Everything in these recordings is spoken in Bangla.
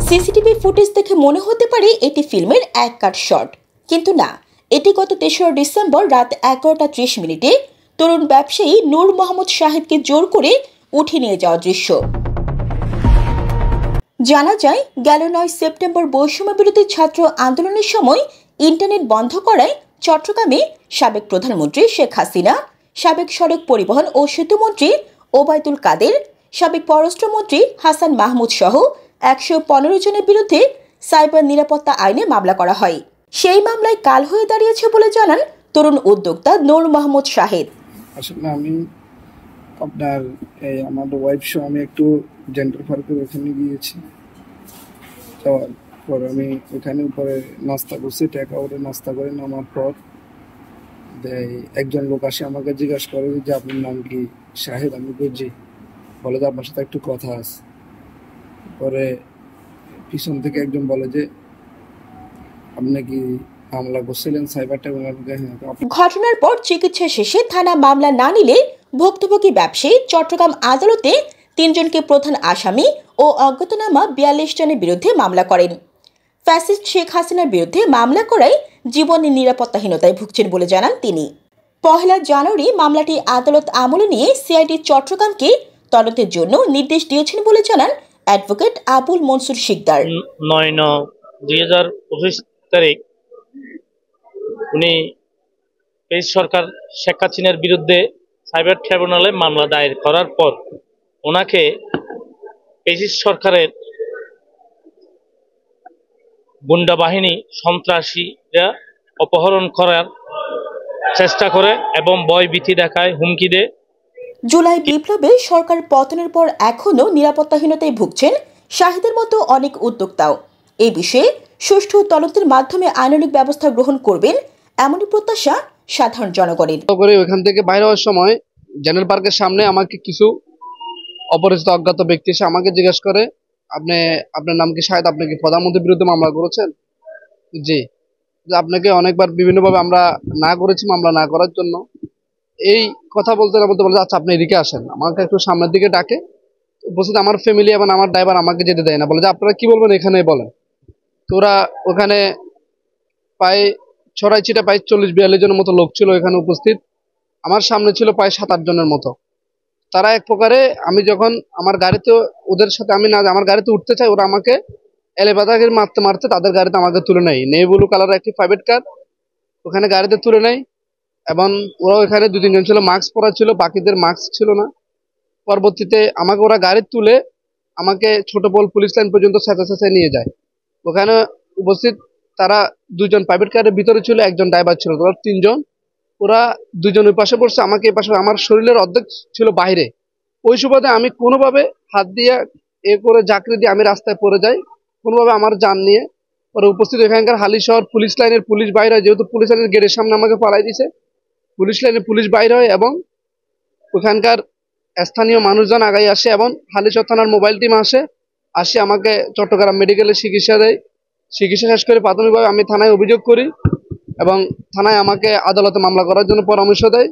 সিসিটিভি ফুটেজ দেখে মনে হতে পারে এটি ফিল্মের এক কাট শট, কিন্তু না, এটি গত ৩রা ডিসেম্বর রাত ১১টা ৩০ মিনিটে তরুণ ব্যবসায়ী নূর মোহাম্মদ শাহিদকে জোর করে উঠে নিয়ে যাওয়া দৃশ্য। জানা যায়, গেল ৯ সেপ্টেম্বর বৈষম্য বিরোধী ছাত্র আন্দোলনের সময় ইন্টারনেট বন্ধ করায় চট্টগ্রামে সাবেক প্রধানমন্ত্রী শেখ হাসিনা, সাবেক সড়ক পরিবহন ও সেতুমন্ত্রী ওবায়দুল কাদের, সাবেক পররাষ্ট্রমন্ত্রী হাসান মাহমুদ সহ ১১৫ জনের বিরুদ্ধে সাইবার নিরাপত্তা আইনে মামলা করা হয়। সেই মামলায় কাল হয়ে দাঁড়িয়েছে বলে জানান তরুণ উদ্যোক্তা নূর মোহাম্মদ শাহিদ। আসলে আমি আপনার আমার ওয়াইফ সহ আমি একটু জেন্টার পার্কের ওখানে গিয়েছি। যাওয়ার পর আমি ওখানে উপরে নাস্তা করছি, টেক আউটে নাস্তা করে নামার পর একজন লোক আসে আমাকে জিজ্ঞাসা করে যে আপনার নাম কি? শাহিদ। আমি বুঝি, বলে যে আপনার সাথে একটু কথা আছে। পরে পিছন থেকে একজন বলে যে আপনি কি মামলা করছিলেন সাইবার ট্রাইব্যুনালে? ঘটনার পর চিকিৎসা শেষে থানা মামলা না নিলে ভুক্তভোগী ব্যবসায়ী চট্টগ্রাম আদালতে ৩ জনকে প্রধান আসামি ও অজ্ঞাতনামা ৪২ জনের বিরুদ্ধে মামলা করেন। ফ্যাসিস্ট শেখ হাসিনার বিরুদ্ধে মামলা করায় জীবনের নিরাপত্তাহীনতায় ভুগছেন বলে জানান তিনি। ১ জানুয়ারি মামলাটি আদালত আমলে নিয়ে সিআইডি চট্টগ্রামকে তদন্তের জন্য নির্দেশ দিয়েছেন বলে জানান অ্যাডভোকেট আবুল মনসুর শিকদার। ৯/৯/২০২৫ তারিখ উনি পেজ সরকার শেখ হাসিনার বিরুদ্ধে সাইবার ট্রাইব্যুনালে মামলা দায়ের করার পর ওনাকে পেজিস সরকারের গুন্ডা বাহিনী সন্ত্রাসীরা অপহরণ করার চেষ্টা করে এবং ভয়ভীতি দেখায়, হুমকি দেয়। জুলাই বিপ্লবে সরকার পতনের পর এখনও নিরাপত্তাহীনতায় ভুগছেন শাহিদের মতো অনেক উদ্যোক্তাও। এই বিষয়ে সুষ্ঠু তদন্তের মাধ্যমে আইনানুগ ব্যবস্থা গ্রহণ করবেন এমনই প্রত্যাশা সাধারণ জনগণের। ওখান থেকে বাইরে হওয়ার সময় জেনারেল পার্কের সামনে আমাকে কিছু অপরিচিত অজ্ঞাত ব্যক্তি এসে আমাকে জিজ্ঞাসা করে, আপনার নাম কি শাহিদ? আপনি কি প্রধানমন্ত্রীর বিরুদ্ধে মামলা করেছেন? জি। আপনাকে অনেকবার বিভিন্নভাবে আমরা না করেছি মামলা না করার জন্য। এই কথা বলতে না বলতে বলে, আচ্ছা আপনি এদিকে আসেন। আমাকে একটু সামনের দিকে ডাকে, বলছে আমার ফ্যামিলি এবং আমার ড্রাইভার আমাকে যেতে দেয় না, বলে যে আপনারা কি বলবেন এখানে বলেন। তো ওরা ওখানে প্রায় ছড়াই ছিটা প্রায় ৪০-৪২ জনের মতো লোক ছিল এখানে উপস্থিত। আমার সামনে ছিল প্রায় ৭-৮ জনের মতো। তারা এক প্রকারে, আমি যখন আমার গাড়িতে ওদের সাথে আমি না আমার গাড়িতে উঠতে চাই, ওরা আমাকে এলেবাদাগির মারতে মারতে তাদের গাড়িতে আমাকে তুলে নেয়। নেই ব্লু কালারের একটি প্রাইভেট কার ওখানে গাড়িতে তুলে নেয় এবং ওরা ওখানে ২-৩ জন ছিল, মাস্ক পরা ছিল, বাকিদের মাস্ক ছিল না। পরবর্তীতে আমাকে ওরা গাড়ি তুলে আমাকে ছোটপোল পুলিশ লাইন পর্যন্ত চেঁচায় নিয়ে যায়। ওখানে উপস্থিত তারা ২ জন প্রাইভেট কারের ভিতরে ছিল, একজন ড্রাইভার ছিল, ওরা ৩ জন। ওরা ২ জন ওই পাশে পড়ছে, আমাকে এই পাশে, আমার শরীরের অর্ধেক ছিল বাইরে। ওই সুবাদে আমি কোনোভাবে হাত দিয়ে করে জাকড়ি দিয়ে আমি রাস্তায় পড়ে যাই কোনোভাবে আমার জান নিয়ে। পরে উপস্থিত এখানকার হালিশহর পুলিশ লাইনের পুলিশ বাইরে হয়, যেহেতু পুলিশ লাইনের গেটের সামনে আমাকে পালাই দিছে, পুলিশ লাইনের পুলিশ বাইরে হয় এবং ওখানকার স্থানীয় মানুষজন আগাই আসে এবং হালিশহর থানার মোবাইল টিম আসে আমাকে চট্টগ্রাম মেডিকেলে চিকিৎসা দেয়। চিকিৎসা শেষ করে প্রাথমিকভাবে আমি থানায় অভিযোগ করি এবং থানায় আমাকে আদালতে মামলা করার জন্য পরামর্শ দেয়।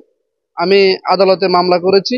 আমি আদালতে মামলা করেছি।